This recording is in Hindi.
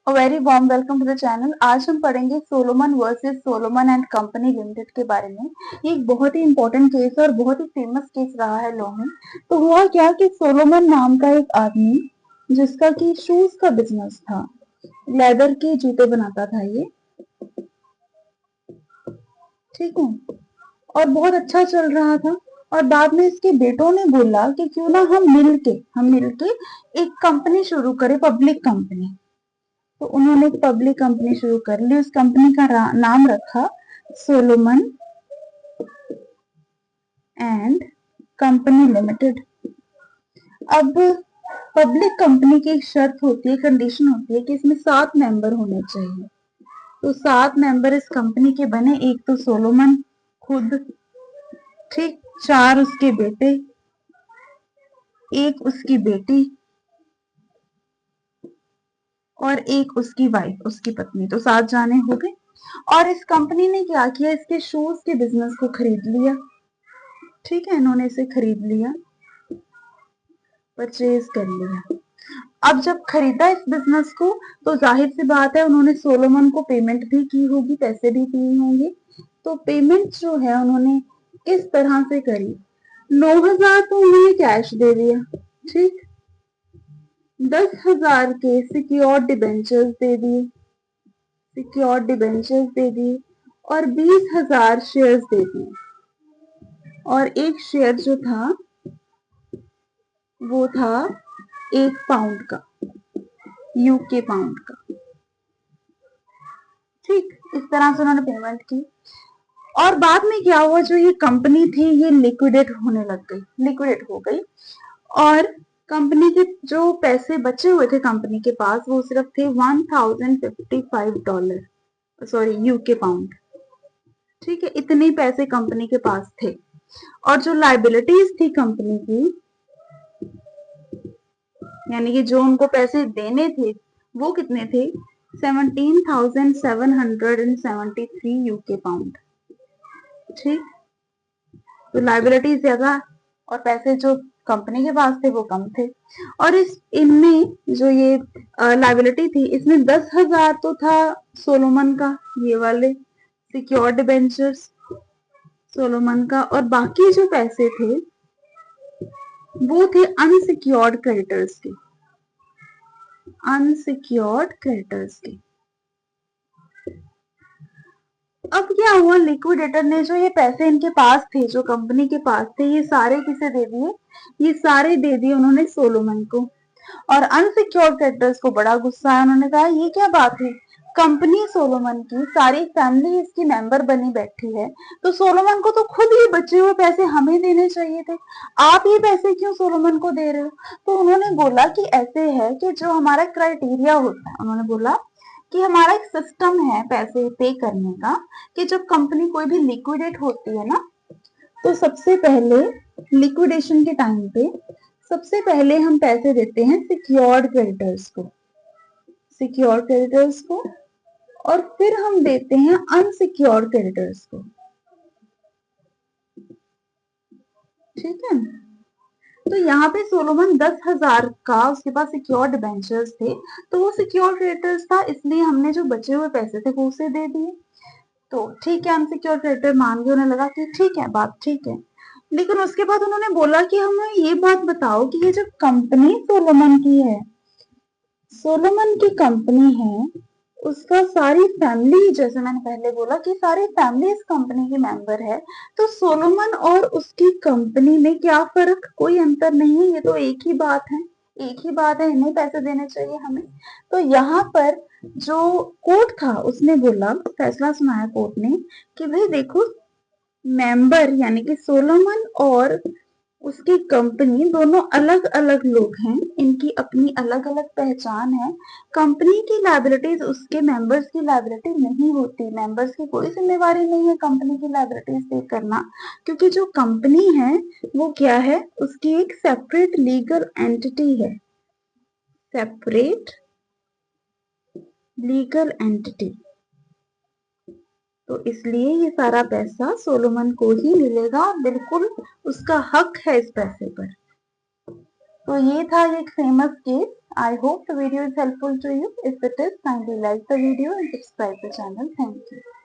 A very warm welcome to the channel। आज हम पढ़ेंगे Solomon versus Solomon and company limited के बारे में। ये एक बहुत ही इंपॉर्टेंट केस है और बहुत ही फेमस केस रहा है लॉ में। तो हुआ क्या कि सोलोमन नाम का एक आदमी जिसका कि शूज का बिजनेस था, लेदर के जूते बनाता था ये, ठीक है, और बहुत अच्छा चल रहा था। और बाद में इसके बेटों ने बोला कि क्यों ना हम मिलके एक कंपनी शुरू करें, पब्लिक कंपनी। तो उन्होंने एक पब्लिक कंपनी शुरू कर ली। उस कंपनी का नाम रखा सोलोमन एंड कंपनी लिमिटेड। अब पब्लिक कंपनी की एक शर्त होती है, कंडीशन होती है कि इसमें 7 मेंबर होने चाहिए। तो 7 मेंबर इस कंपनी के बने। एक तो सोलोमन खुद, ठीक, 4 उसके बेटे, एक उसकी बेटी और एक उसकी वाइफ, उसकी पत्नी। तो 7 जाने हो गए। और इस कंपनी ने क्या किया, इसके शूज के बिजनेस को खरीद लिया। ठीक है, इन्होंने इसे खरीद लिया, परचेज कर लिया। अब जब खरीदा इस बिजनेस को तो जाहिर सी बात है उन्होंने सोलोमन को पेमेंट भी की होगी, पैसे भी दिए होंगे। तो पेमेंट जो है उन्होंने किस तरह से करी? 9,000 तो उन्होंने कैश दे दिया, ठीक, 10,000 के सिक्योर्ड डिबेंचर्स दे दिए और 20,000 शेयर्स दे दिए। और एक शेयर जो था वो था 1 पाउंड का, यूके पाउंड का, ठीक। इस तरह से उन्होंने पेमेंट की। और बाद में क्या हुआ, जो ये कंपनी थी ये लिक्विडेट हो गई। और कंपनी के जो पैसे बचे हुए थे कंपनी के पास वो सिर्फ थे $1,055, सॉरी, यूके पाउंड, ठीक है। इतने पैसे कंपनी के पास थे। और जो लाइबिलिटीज थी कंपनी की, यानी कि जो उनको पैसे देने थे वो कितने थे? 17,773 यूके पाउंड, ठीक। तो लाइबिलिटी ज्यादा और पैसे जो कंपनी के पास थे वो कम थे। और इनमें जो ये लाइबिलिटी थी इसमें 10,000 तो था सोलोमन का, ये वाले सिक्योर्ड डिबेंचर्स सोलोमन का, और बाकी जो पैसे थे वो थे अनसिक्योर्ड क्रेडिटर्स के, अब क्या हुआ, लिक्विडेटर ने जो ये पैसे इनके पास थे, जो कंपनी के पास थे, ये सारे किसे दे दिए? ये सारे दे दिए उन्होंने सोलोमन को। और अनसिक्योर्ड क्रेडिटर्स को बड़ा गुस्सा है। उन्होंने कहा ये क्या बात है, कंपनी सोलोमन की सारी फैमिली इसकी मेंबर बनी बैठी है, तो सोलोमन को तो खुद ही बचे हुए पैसे हमें देने चाहिए थे, आप ये पैसे क्यों सोलोमन को दे रहे हो? तो उन्होंने बोला कि ऐसे है कि जो हमारा क्राइटेरिया होता है, उन्होंने बोला कि हमारा एक सिस्टम है पैसे पे करने का, कि जब कंपनी कोई भी लिक्विडेट होती है ना, तो सबसे पहले लिक्विडेशन के टाइम पे सबसे पहले हम पैसे देते हैं सिक्योर्ड क्रेडिटर्स को, और फिर हम देते हैं अनसिक्योर्ड क्रेडिटर्स को, ठीक है। तो यहाँ पे सोलोमन 10,000 का उसके पास सिक्योर्ड डिबेंचर्स थे, तो वो सिक्योर्ड क्रेडिटर्स था, इसलिए हमने जो बचे हुए पैसे थे वो उसे दे दिए। तो ठीक है, अनसिक्योर्ड क्रेडिटर मान गए, उन्हें लगा कि ठीक है, बात ठीक है। लेकिन उसके बाद उन्होंने बोला कि हमें ये बात बताओ कि ये जो कंपनी सोलोमन की कंपनी है, उसका सारी फैमिली, जैसे मैंने पहले बोला कि सारी फैमिली इस कंपनी की मेंबर है, तो सोलोमन और उसकी कंपनी में क्या फर्क? कोई अंतर नहीं, ये तो एक ही बात है, इन्हें पैसे देने चाहिए हमें। तो यहाँ पर जो कोर्ट था उसने बोला, फैसला सुनाया कोर्ट ने कि भाई देखो, मेंबर यानी कि सोलोमन और उसकी कंपनी दोनों अलग अलग लोग हैं, इनकी अपनी अलग अलग पहचान है। कंपनी की लायबिलिटीज उसके मेंबर्स की लायबिलिटी नहीं होती, मेंबर्स की कोई जिम्मेवारी नहीं है कंपनी की लायबिलिटीज पे करना, क्योंकि जो कंपनी है वो क्या है, उसकी एक सेपरेट लीगल एंटिटी है, सेपरेट लीगल एंटिटी। तो इसलिए ये सारा पैसा सोलोमन को ही मिलेगा, बिल्कुल उसका हक है इस पैसे पर। तो ये था एक famous case. I hope the video is helpful to you. If it is, kindly like the video and subscribe the channel. Thank you.